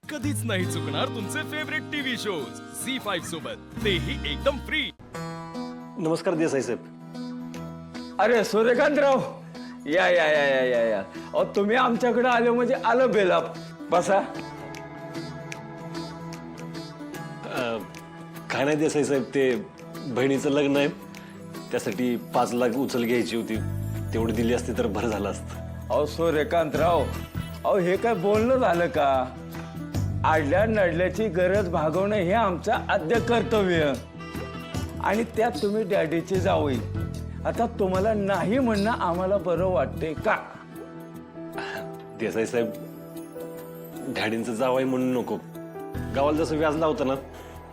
कधीच नाही चुकणार तुमचे फेवरेट टीव्ही शोज झी5 सोबत, तेही एकदम फ्री। नमस्कार देसाई साहेब। अरे सूर्यकांतराव, या या या या या या अहो, तुम्ही आमच्याकडे आले म्हणजे आलं बेलाप। बसा। काय नाही देसाई साहेब, ते बहिणीचं लग्न आहे, त्यासाठी 5 लाख उचल घ्यायची होती, तेवढी दिली असती तर बरं झालं असतं। अहो सूर्यकांतराव, अहो हे काय बोलणं झालं का? आडल्या नडल्याची गरज भागवणं हे आमचं आद्य कर्तव्य, आणि त्यात तुम्ही डॅडीचे जावई। आता तुम्हाला नाही म्हणणं आम्हाला बरं वाटते का? देसाई साहेब, डॅडींचं जावई म्हणून नको, गावाला जसं व्याज लावतं ना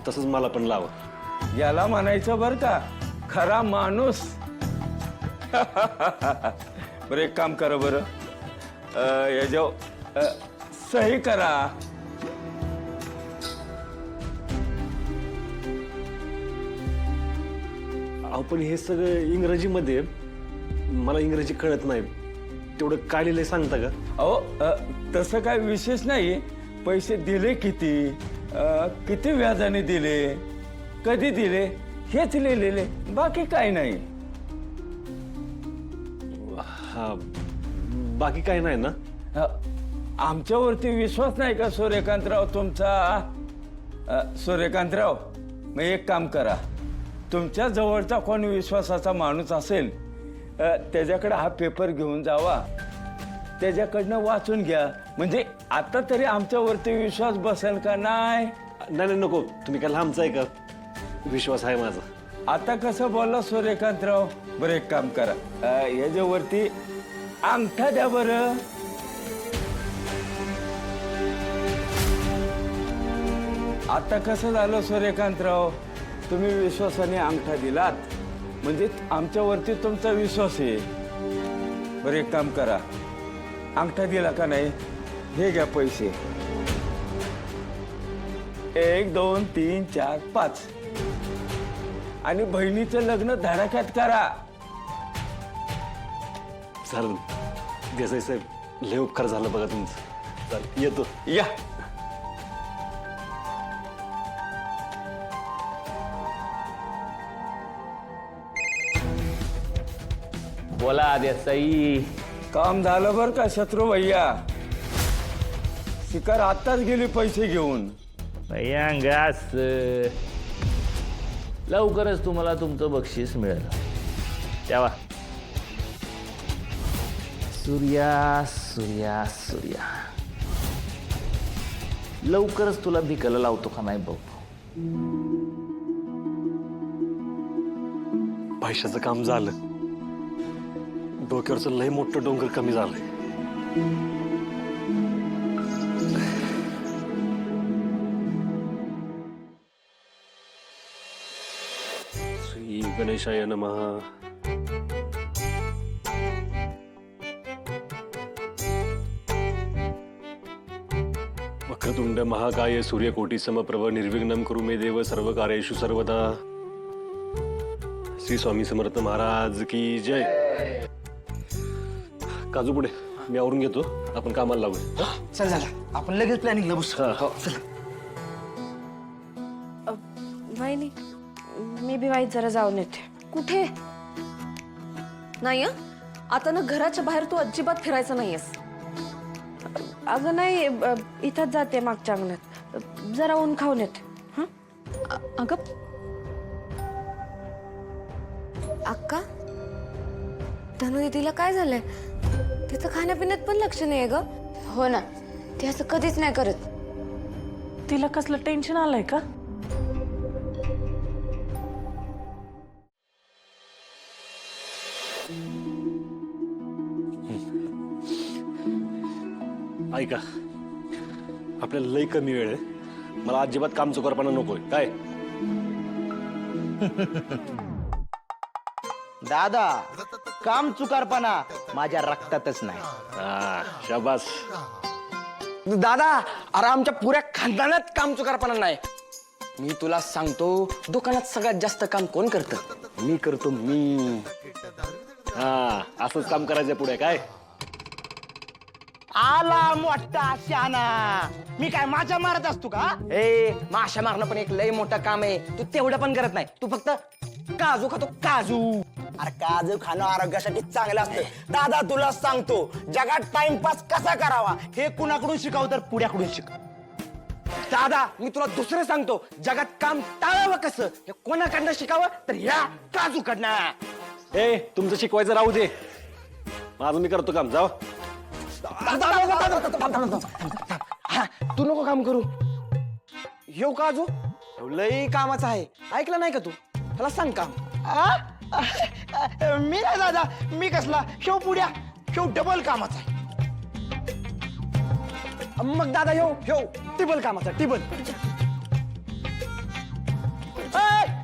तसंच मला पण लावा। याला म्हणायचं बरं का खरा माणूस। बरं एक काम करा बरं, याच्यावर सही करा। अहो पण हे सगळं इंग्रजीमध्ये आहे. मला इंग्रजी कळत नाही, तेवढं काय लिहिलंय सांगता का? अहो तसं काय विशेष नाही। पैसे दिले किती, किती व्याजाने दिले, कधी दिले, हेच लिहिलेले, बाकी काय नाही। हा, बाकी काय नाही ना? आमच्यावरती विश्वास नाही का सूर्यकांतराव तुमचा? सूर्यकांतराव, मग एक काम करा, तुमच्या जवळचा कोणी विश्वासाचा माणूस असेल त्याच्याकडे हा पेपर घेऊन जावा, त्याच्याकडनं वाचून घ्या, म्हणजे आता तरी आमच्यावरती विश्वास बसेल का नाही? नाही नाही नको, तुम्ही काय लांबचा आहे का? विश्वास आहे माझा। आता कसं बोलला सूर्यकांतराव? बरं एक काम करा, याच्यावरती अंगठा द्या बरं। आता कसं झालं सूर्यकांतराव, तुम्ही विश्वासाने अंगठा दिलात म्हणजे आमच्यावरती तुमचा विश्वास आहे। बरं एक काम करा, अंगठा दिला का नाही, हे घ्या पैसे, 1 2 3 4 5, आणि बहिणीचं लग्न धडाक्यात करा। चालेल देसाई साहेब, लय उपकार झालं बघा तुमचं। चालेल, येतो। या। बोला देसाई। काम झालं बर का शत्रू भैया, शिकार आत्ताच गेली पैसे घेऊन। भैया अंगास, लवकरच तुम्हाला तुमचं बक्षीस मिळेल, तेव्हा। सूर्या सूर्या सूर्या, लवकरच तुला भिकायला लावतो का नाही बघ। पैशाचं काम झालं, डोक्यावरचं लय मोठं डोंगर कमी झालंय। श्री गणेशाय नमः। वक्रतुंड महाकाय सूर्यकोटी समप्रभ निर्विघ्नं कुरु मे देव सर्व कार्येषु सर्वदा। श्री स्वामी समर्थ महाराज की जय। काजू पुढे, मी आवरून घेतो, आपण कामाला लागू। चल झालं, आपण लगेच प्लॅनिंगला बसू। हो चल। वहिनी, मी बी वाईट जरा जाऊन येते। कुठे? नाही हं? आता ना घराच्या बाहेर तू अजिबात फिरायचं नाहीयेस। अगं नाही, इथंच जाते मागच्या अंगणात, जरा ऊन खाऊन येते। हं? अगं अक्का, धनु दीदीला काय झालंय? तिचं खाण्यापिण्यात पण लक्ष नाहीये ग। हो ना, ती असं कधीच नाही करत। तिला कसलं टेन्शन आलंय का? ऐका, आपल्याला लय कमी वेळ आहे, मला अजिबात काम चुकारपणा नकोय काय? दादा, काम चुकारपणा माझ्या रक्तातच नाही। शाबास। दादा, अरे आमच्या पुऱ्या खानदानात काम चुकारपणा नाही। मी तुला सांगतो, दुकानात सगळ्यात जास्त काम कोण करतं? मी करतो, मी। हा, असंच काम करायचं पुढे काय? आला मोठा शाना. मी काय माशा मारत असतो का? ए माशा मारणं पण एक लय मोठं काम आहे. तू तेवढं पण करत नाही. तू फक्त काजू खातो काजू. अरे काजू खाणं आरोग्यासाठी चांगलं असतं. दादा तुला सांगतो, जगात टाइमपास कसा करावा हे कुणाकडून शिकाव तर पुढ्याकडून शिक. दादा मी तुला दुसरं सांगतो, जगात काम टाळावं कसं हे कोणाकडनं शिकावं तर ह्या काजूकडनं. ए तुमचं शिकवायचं राहू दे, माझं मी करतो काम. जाऊ. हा, तू नको काम करू. ह्यो काजू ह्यो लय कामाचा आहे. ऐकलं नाही का तू? त्याला सांग काम. मी नाही दादा, मी कसला शेव पुड्या, शेव डबल कामाचा आहे. मग दादा ह्यो ह्यो टिबल कामाचा टिबल.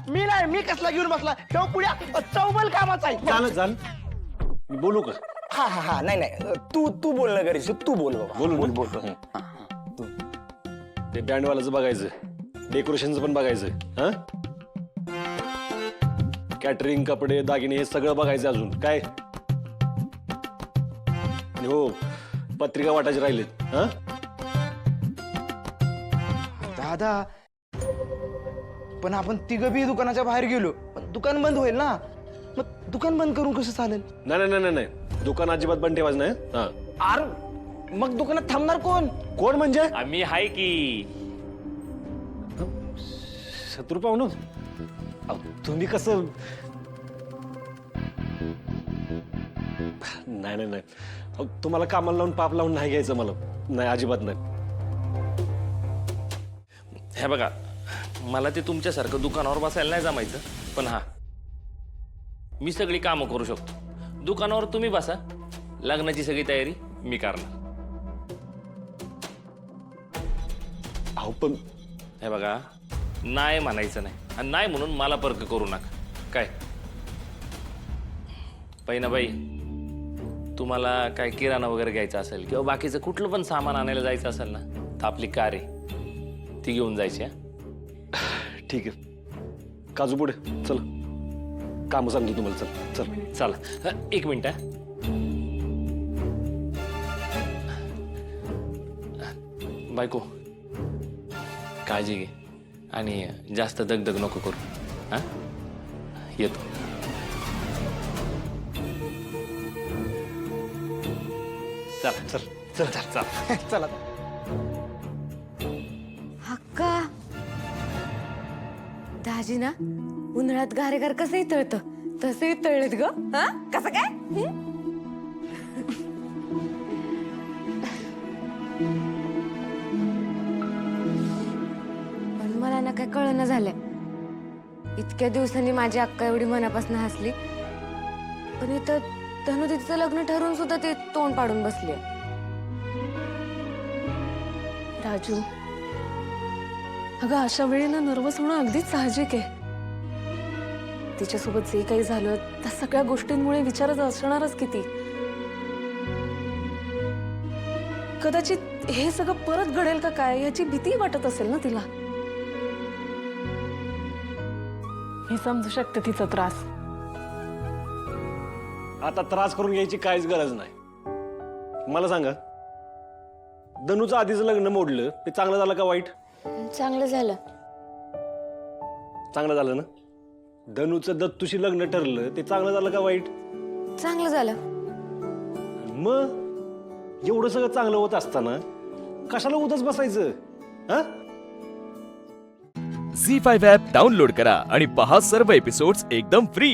मी नाही, मी कसला घेऊन बसला शेव पुड्या चौबल कामाचा आहे. चालेल चाल, मी बोलू का? हा हा हा, नाही नाही, तू बोलणं गरजेचं. तू बोल बाबा. बोलू ना? बोल. ते बँडवाल्याचं बघायचं, डेकोरेशनचं पण बघायचं. हा, कॅटरिंग, कपडे, दागिने हे सगळं बघायचं. अजून काय? आणि हो, पत्रिका वाटायचे राहिलेत. हा, दादा पण आपण तिघं बी दुकानाच्या बाहेर गेलो, पण दुकान बंद होईल ना. मग दुकान बंद करून कसं चालेल? नाही नाही नाही नाही, दुकान अजिबात बंद ठेवायचं नाही. हा, अरे मग दुकानात थांबणार कोण? कोण म्हणजे? आम्ही हाय की. शत्रू पाहुणं, तुम्ही कसं? नाही नाही नाही, अहो, तुम्हाला कामाला लावून पाप लावून नाही घ्यायचं मला. नाही, अजिबात नाही. हे बघा, मला ते तुमच्यासारखं दुकानावर बसायला नाही जमायचं, पण हा मी सगळी कामं करू शकतो. दुकानावर तुम्ही बसा, लग्नाची सगळी तयारी मी करणार. अहो पण हे बघा, नाही म्हणायचं नाही, आणि नाही म्हणून मला पर्क करू नका. काय पैनाबाई, तुम्हाला काय किराणा वगैरे घ्यायचा असेल किंवा बाकीचं कुठलं पण सामान आणायला जायचं असेल ना, तर आपली कार आहे ती घेऊन जायची. ठीक आहे, काजू पुढे चल, काम सांगतो तुम्हाला. चल चल. चला, एक मिनिट. बायको, काळजी घे आणि जास्त दगदग नको करू. हा, येतो. चल चल चल चल चल. चला. हक्का, दाजी ना उन्हाळ्यात गारेगार कसंही तळतं तसंही तळलेत ग. हा, कसं काय? पण मला ना काय कळना झालंय. इतक्या दिवसांनी माझी अक्का एवढी मनापासून हसली, पण इथं धनुदीचं लग्न ठरवून सुद्धा ते तोंड पाडून बसली. राजू, अगं अशा वेळी ना नर्वस होणं अगदीच साहजिक आहे. तिच्यासोबत जे काही झालं त्या सगळ्या गोष्टींमुळे विचारच असणारच किती. कदाचित हे सगळं परत घडेल का काय याची भीती वाटत असेल ना तिला. मी समजू शकते तिचा त्रास. आता त्रास करून घ्यायची काहीच गरज नाही. मला सांगा, धनुचं आधीचं लग्न मोडलं ते चांगलं झालं का वाईट? चांगलं झालं. चांगलं झालं ना. धनुचं दत्तूशी लग्न ठरलं ते चांगलं झालं का वाईट? चांगलं झालं. मग एवढं सगळं चांगलं होत असताना कशाला उदास बसायचं? हा, झी 5 ॲप डाउनलोड करा आणि पहा सर्व एपिसोड्स एकदम फ्री.